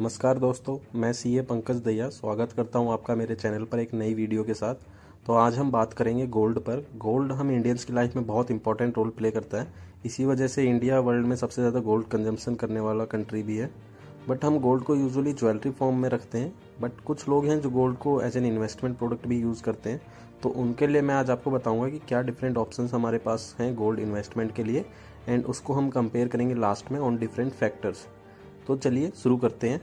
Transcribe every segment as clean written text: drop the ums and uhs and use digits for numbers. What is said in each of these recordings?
नमस्कार दोस्तों, मैं सीए पंकज दहिया स्वागत करता हूं आपका मेरे चैनल पर एक नई वीडियो के साथ। तो आज हम बात करेंगे गोल्ड पर। गोल्ड हम इंडियंस की लाइफ में बहुत इंपॉर्टेंट रोल प्ले करता है। इसी वजह से इंडिया वर्ल्ड में सबसे ज़्यादा गोल्ड कंजम्पशन करने वाला कंट्री भी है। बट हम गोल्ड को यूजुअली ज्वेलरी फॉर्म में रखते हैं, बट कुछ लोग हैं जो गोल्ड को एज एन इन्वेस्टमेंट प्रोडक्ट भी यूज़ करते हैं। तो उनके लिए मैं आज आपको बताऊंगा कि क्या डिफरेंट ऑप्शंस हमारे पास हैं गोल्ड इन्वेस्टमेंट के लिए, एंड उसको हम कंपेयर करेंगे लास्ट में ऑन डिफरेंट फैक्टर्स। तो चलिए शुरू करते हैं।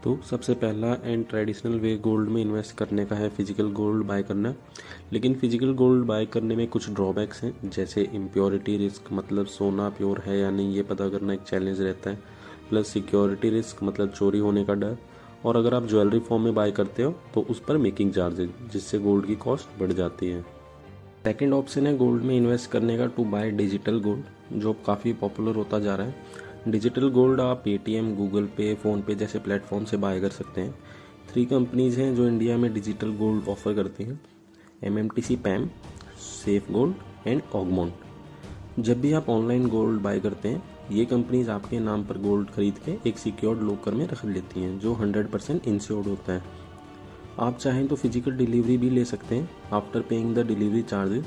तो सबसे पहला एंड ट्रेडिशनल वे गोल्ड में इन्वेस्ट करने का है फिजिकल गोल्ड बाय करना। लेकिन फिजिकल गोल्ड बाय करने में कुछ ड्रॉबैक्स हैं, जैसे इम्प्योरिटी रिस्क, मतलब सोना प्योर है या नहीं ये पता करना एक चैलेंज रहता है, प्लस सिक्योरिटी रिस्क मतलब चोरी होने का डर, और अगर आप ज्वेलरी फॉर्म में बाय करते हो तो उस पर मेकिंग चार्जेज, जिससे गोल्ड की कॉस्ट बढ़ जाती है। सेकेंड ऑप्शन है गोल्ड में इन्वेस्ट करने का टू बाय डिजिटल गोल्ड, जो काफ़ी पॉपुलर होता जा रहा है। डिजिटल गोल्ड आप पेटीएम, गूगल पे, फ़ोनपे जैसे प्लेटफॉर्म से बाय कर सकते हैं। 3 कंपनीज़ हैं जो इंडिया में डिजिटल गोल्ड ऑफर करती हैं: MMTC पैम, safe gold and Augmont. जब भी आप ऑनलाइन गोल्ड बाय करते हैं, ये कंपनीज आपके नाम पर गोल्ड खरीद के एक सिक्योर्ड लॉकर में रख लेती हैं, जो 100% इंश्योर्ड होता है। आप चाहें तो फिजिकल डिलीवरी भी ले सकते हैं after paying the delivery charges.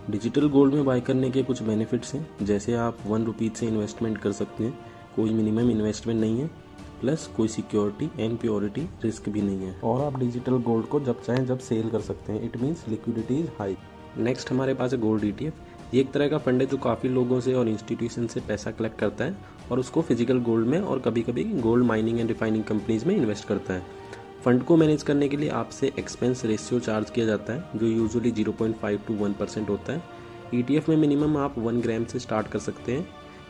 Digital gold में बाय करने के कुछ बेनिफिट्स हैं, जैसे आप 1 रुपीज़ से इन्वेस्टमेंट कर सकते हैं, कोई मिनिमम इन्वेस्टमेंट नहीं है, प्लस कोई सिक्योरिटी एंड प्योरिटी रिस्क भी नहीं है, और आप डिजिटल गोल्ड को जब चाहें जब सेल कर सकते हैं। It means liquidity is high. Next हमारे पास है गोल्ड ETF। ये एक तरह का फंड है जो काफ़ी लोगों से और इंस्टीट्यूशन से पैसा कलेक्ट करता है और उसको फिजिकल गोल्ड में और कभी कभी gold mining and refining companies में इन्वेस्ट करता है। फंड को मैनेज करने के लिए आपसे एक्सपेंस रेशियो चार्ज किया जाता है, जो यूजुअली 0.5 to 1% होता है। ETF में मिनिमम आप 1 ग्राम से स्टार्ट कर सकते हैं।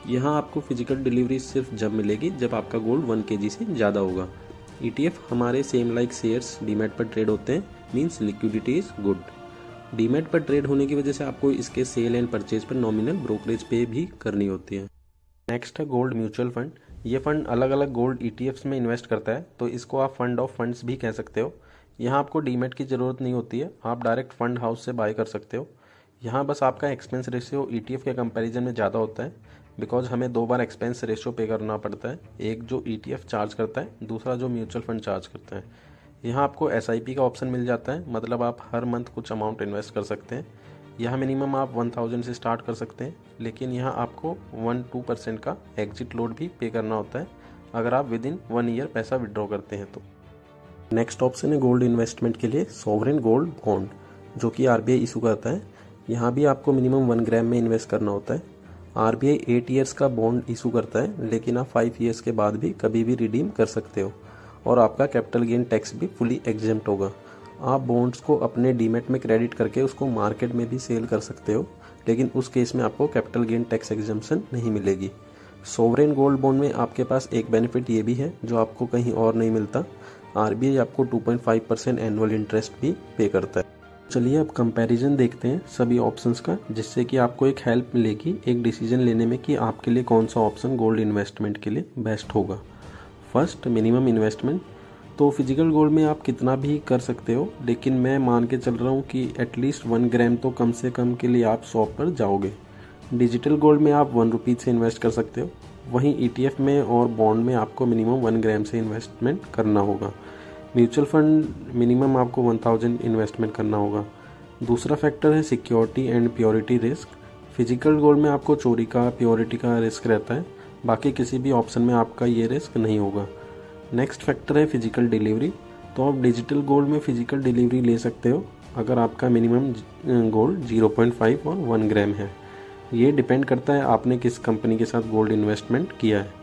यहाँ आपको फिजिकल डिलीवरी सिर्फ जब मिलेगी जब आपका गोल्ड 1 kg से ज़्यादा होगा। ETF हमारे सेम लाइक शेयर्स डीमैट पर ट्रेड होते हैं, means liquidity is good. Demat पर ट्रेड होने की वजह से आपको इसके सेल एंड परचेज पर नॉमिनल ब्रोकरेज पे भी करनी होती है। नेक्स्ट है गोल्ड म्यूचुअल फंड। ये फंड अलग अलग गोल्ड ETFs में इन्वेस्ट करता है, तो इसको आप फंड ऑफ फंड्स भी कह सकते हो। यहाँ आपको डीमैट की ज़रूरत नहीं होती है, आप डायरेक्ट फंड हाउस से बाय कर सकते हो। यहाँ बस आपका एक्सपेंस रेशियो ETF के कंपैरिजन में ज़्यादा होता है, बिकॉज हमें 2 बार एक्सपेंस रेशियो पे करना पड़ता है, एक जो ETF चार्ज करता है, दूसरा जो म्यूचुअल फंड चार्ज करता है। यहाँ आपको SIP का ऑप्शन मिल जाता है, मतलब आप हर मंथ कुछ अमाउंट इन्वेस्ट कर सकते हैं। यहाँ मिनिमम आप 1000 से स्टार्ट कर सकते हैं, लेकिन यहाँ आपको 1-2% का एग्जिट लोड भी पे करना होता है अगर आप विद इन 1 ईयर पैसा विड्रॉ करते हैं तो। नेक्स्ट ऑप्शन है गोल्ड इन्वेस्टमेंट के लिए सॉवरेन गोल्ड बॉन्ड, जो कि RBI इशू करता है। यहाँ भी आपको मिनिमम 1 ग्राम में इन्वेस्ट करना होता है। RBI 8 ईयर्स का बॉन्ड इशू करता है, लेकिन आप 5 ईयर्स के बाद भी कभी भी रिडीम कर सकते हो, और आपका कैपिटल गेन टैक्स भी फुली एग्जेम्प्ट होगा। आप बॉन्ड्स को अपने डीमैट में क्रेडिट करके उसको मार्केट में भी सेल कर सकते हो, लेकिन उस केस में आपको कैपिटल गेन टैक्स एग्जम्पशन नहीं मिलेगी। सोवरेन गोल्ड बॉन्ड में आपके पास एक बेनिफिट ये भी है जो आपको कहीं और नहीं मिलता, RBI आपको 2.5% एनुअल इंटरेस्ट भी पे करता है। चलिए अब कंपैरिजन देखते हैं सभी ऑप्शंस का, जिससे कि आपको एक हेल्प मिलेगी एक डिसीजन लेने में कि आपके लिए कौन सा ऑप्शन गोल्ड इन्वेस्टमेंट के लिए बेस्ट होगा। First, minimum investment. तो फिजिकल गोल्ड में आप कितना भी कर सकते हो, लेकिन मैं मान के चल रहा हूँ कि एटलीस्ट 1 ग्राम तो कम से कम के लिए आप शॉप पर जाओगे। डिजिटल गोल्ड में आप 1 रुपीज़ से इन्वेस्ट कर सकते हो, वहीं ETF में और बॉन्ड में आपको मिनिमम 1 ग्राम से इन्वेस्टमेंट करना होगा। म्यूचुअल फंड मिनिमम आपको 1000 इन्वेस्टमेंट करना होगा। दूसरा फैक्टर है security and purity risk. Physical gold में आपको चोरी का, प्योरिटी का रिस्क रहता है, बाकी किसी भी ऑप्शन में आपका ये रिस्क नहीं होगा। नेक्स्ट फैक्टर है फिजिकल डिलीवरी। तो आप डिजिटल गोल्ड में फिजिकल डिलीवरी ले सकते हो अगर आपका मिनिमम गोल्ड 0.5 और 1 ग्राम है। ये डिपेंड करता है आपने किस कंपनी के साथ गोल्ड इन्वेस्टमेंट किया है।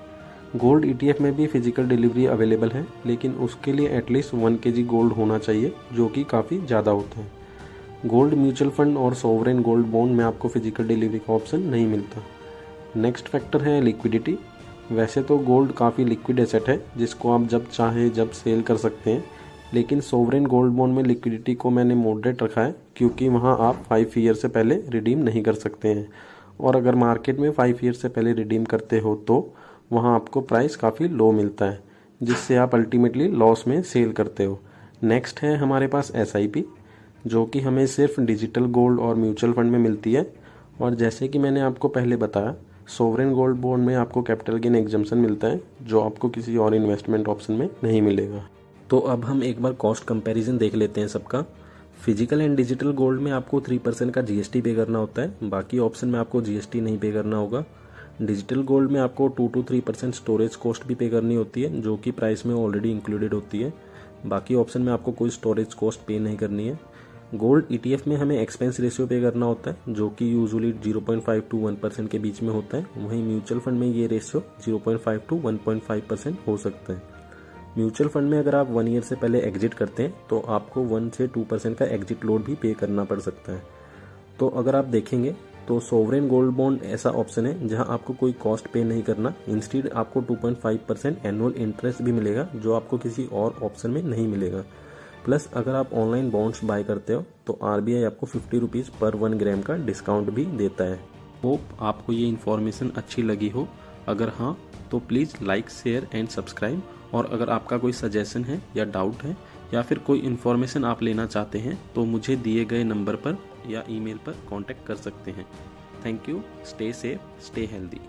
गोल्ड ETF में भी फिजिकल डिलीवरी अवेलेबल है, लेकिन उसके लिए एटलीस्ट 1 kg गोल्ड होना चाहिए, जो कि काफ़ी ज़्यादा होता है। गोल्ड म्यूचुअल फंड और सोवरेन गोल्ड बॉन्ड में आपको फिजिकल डिलीवरी का ऑप्शन नहीं मिलता। नेक्स्ट फैक्टर है लिक्विडिटी। वैसे तो गोल्ड काफ़ी लिक्विड एसेट है, जिसको आप जब चाहे जब सेल कर सकते हैं, लेकिन सोवरेन गोल्ड बॉन्ड में लिक्विडिटी को मैंने मॉडरेट रखा है, क्योंकि वहाँ आप 5 ईयर से पहले रिडीम नहीं कर सकते हैं, और अगर मार्केट में 5 ईयर से पहले रिडीम करते हो तो वहाँ आपको प्राइस काफ़ी लो मिलता है, जिससे आप अल्टीमेटली लॉस में सेल करते हो। नेक्स्ट है हमारे पास SIP, जो कि हमें सिर्फ डिजिटल गोल्ड और म्यूचुअल फंड में मिलती है, और जैसे कि मैंने आपको पहले बताया, सोवरेन गोल्ड बॉन्ड में आपको कैपिटल गेन एग्जम्पशन मिलता है जो आपको किसी और इन्वेस्टमेंट ऑप्शन में नहीं मिलेगा। तो अब हम एक बार कॉस्ट कंपैरिजन देख लेते हैं सबका। फिजिकल एंड डिजिटल गोल्ड में आपको 3% का जीएसटी पे करना होता है, बाकी ऑप्शन में आपको जीएसटी नहीं पे करना होगा। डिजिटल गोल्ड में आपको 2 to 3% स्टोरेज कॉस्ट भी पे करनी होती है जो कि प्राइस में ऑलरेडी इंक्लूडेड होती है। बाकी ऑप्शन में आपको कोई स्टोरेज कॉस्ट पे नहीं करनी है। गोल्ड ईटीएफ में हमें एक्सपेंस रेशियो पे करना होता है जो कि यूजुअली 0.5 to 1% के बीच में होता है। वहीं म्यूचुअल फंड में ये रेशियो 0.5 to 1.5% हो सकता है। म्यूचुअल फंड में अगर आप 1 ईयर से पहले एग्जिट करते हैं तो आपको 1 से 2% का एग्जिट लोड भी पे करना पड़ सकता है। तो अगर आप देखेंगे तो सोवरेन गोल्ड बॉन्ड ऐसा ऑप्शन है जहां आपको कोई कॉस्ट पे नहीं करना, इंस्टीड आपको 2.5% एनुअल इंटरेस्ट भी मिलेगा जो आपको किसी और ऑप्शन में नहीं मिलेगा। प्लस अगर आप ऑनलाइन बॉन्ड्स बाय करते हो तो आरबीआई आपको 50 रुपीज़ पर 1 ग्राम का डिस्काउंट भी देता है। होप आपको ये इन्फॉर्मेशन अच्छी लगी हो। अगर हाँ तो please like, share and subscribe. और अगर आपका कोई सजेशन है या डाउट है या फिर कोई इन्फॉर्मेशन आप लेना चाहते हैं तो मुझे दिए गए नंबर पर या ईमेल पर कांटेक्ट कर सकते हैं। Thank you. Stay safe, stay healthy.